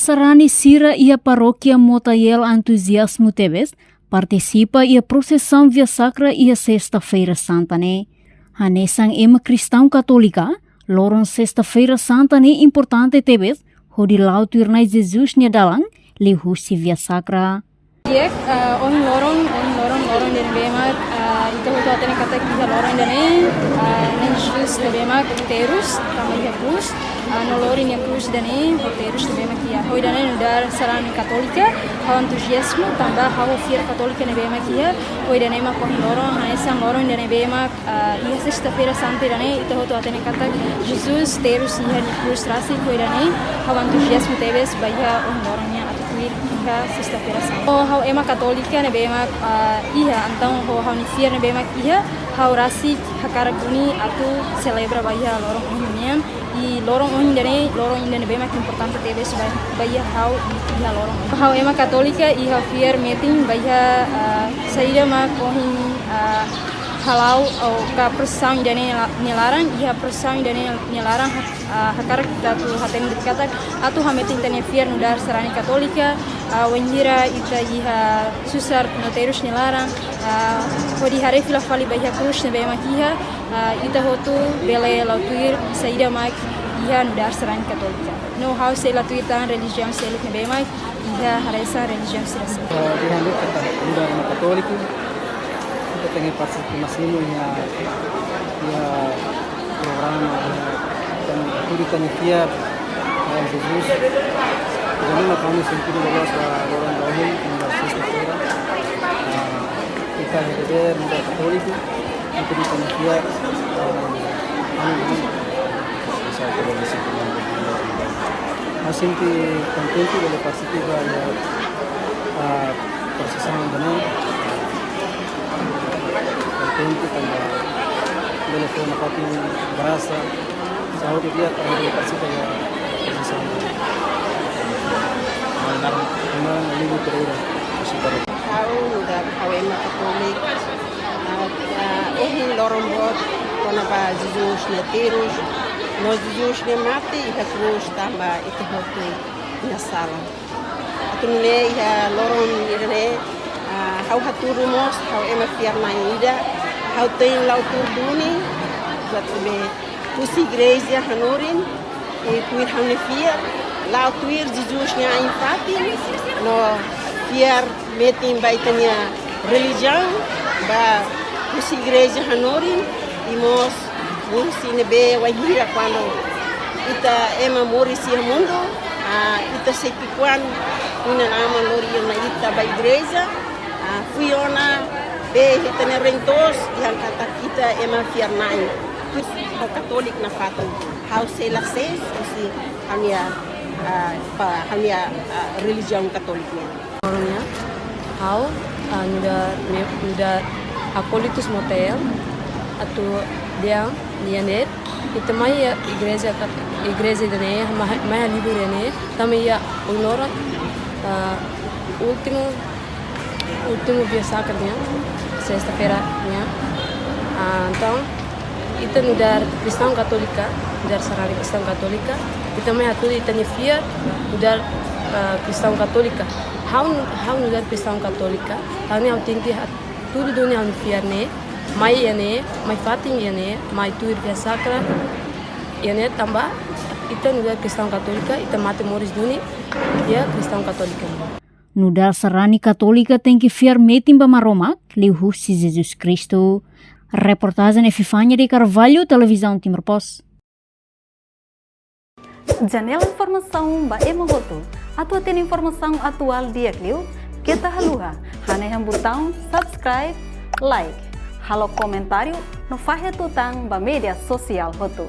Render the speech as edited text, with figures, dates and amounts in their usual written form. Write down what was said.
Sarani sira ia paróquia Motayel entusiasmo tebes, participa ia processão via sacra ia sexta-feira santa né. Hanesang ema cristão católica, loron sexta-feira santa né importante tebes, hodi lautur na Jesus nia dalang, lehusi via sacra. Kiek on lorong den bemak itu hoto atene kata kita lorong dene nen Jesus de bemak terus kami ya cruz no lorin ya cruz dene terus de bemak ya hoi dene dar saran katolika hau entusiasmo tambah hau fier katolika ne bemak ya hoi dene mak kon lorong hanesan lorong dene bemak ia sexta-feira santa dene itu hoto atene kata Jesus terus ia ni cruz rasi hoi dene hau entusiasmo tebes baya on lorongnya hingga sexta-feira santa. Hau ema katolika ne bemak iya antang hau ni fier ne bemak iya hau rasi hakara guni atu celebra baya lorong union i lorong union dene bemak importante tebe baya hau iya lorong hau ema katolika i hau fier meeting baya saida ma kohin halau au ka persang dene nilarang iya persang dene nilarang hakara kita tu haten dikata atu hameting tene fier nudar sarani katolika wenjira ita iha susar noterus nilarang hodi hari fila fali baya krus ne bema kiha ita hotu bele lautuir saida mak iha nudar sarani katolika no how se lautuir tan religion selik ne bema iha haresa religion sirasa dihandu kata nudar katoliku kita pengen partisipasi ya program dan kurikan fiar Jesus jadi kami sendiri lolos ke orang Rohing tinggal sexta-feira kita hadir di Katolik untuk dikonfiar bisa kalau di situ masih contento de participar ya procesando dengan contento tambah boleh forma papi berasa sahur dia kalau dia participar ya procesando memang ini terura tahu udah kawin Katolik lorong bot kona ba Jesus na terus no Jesus ne mati ka cruz tambah itu hotu na sala atune ya lorong ire hau haturumos hau ema fiarna ida hau tem lautur duni be pusi igreja hanorin e kuir haune fiar lautuir Jesus nya infati no fiar metim baitanya religião ba pusi igreja hanorin imos musi nebe wahira quando ita ema mori si mundo ita sekikuan una nama lori na ita ba igreja fui ona be hitane rentos yang kata kita ema fiarnai katolik na fatu how se la ses si hanya religião katoliknya orangnya how nuda acolitus motel atau dia nianet itu mai igreja dene mai libur dene também ya ulora último dia sacranya sexta-feira nya então itu nudar kristão katolika nudar sarari kristão katolika itu mai atu itu nifia nudar kristão katolika how nudar kristão katolika hanya tinti tudo dunia nifia ne mai fating mai tuir via sacra tambah itu nudar kristão katolika itu mate moris duni dia kristão katolika Nudar sarani katolika tem que fiar metim bamaromak, leuhusi Jesus Cristo. Reportagem Epifânia de Carvalho, Televisão Timor Post. Janela informação ba emogoto. Atua tem informação atual dia kliu. Kita haluha. Hane yang botão subscribe, like. Halo comentário no fahe tutang ba media sosial hotu.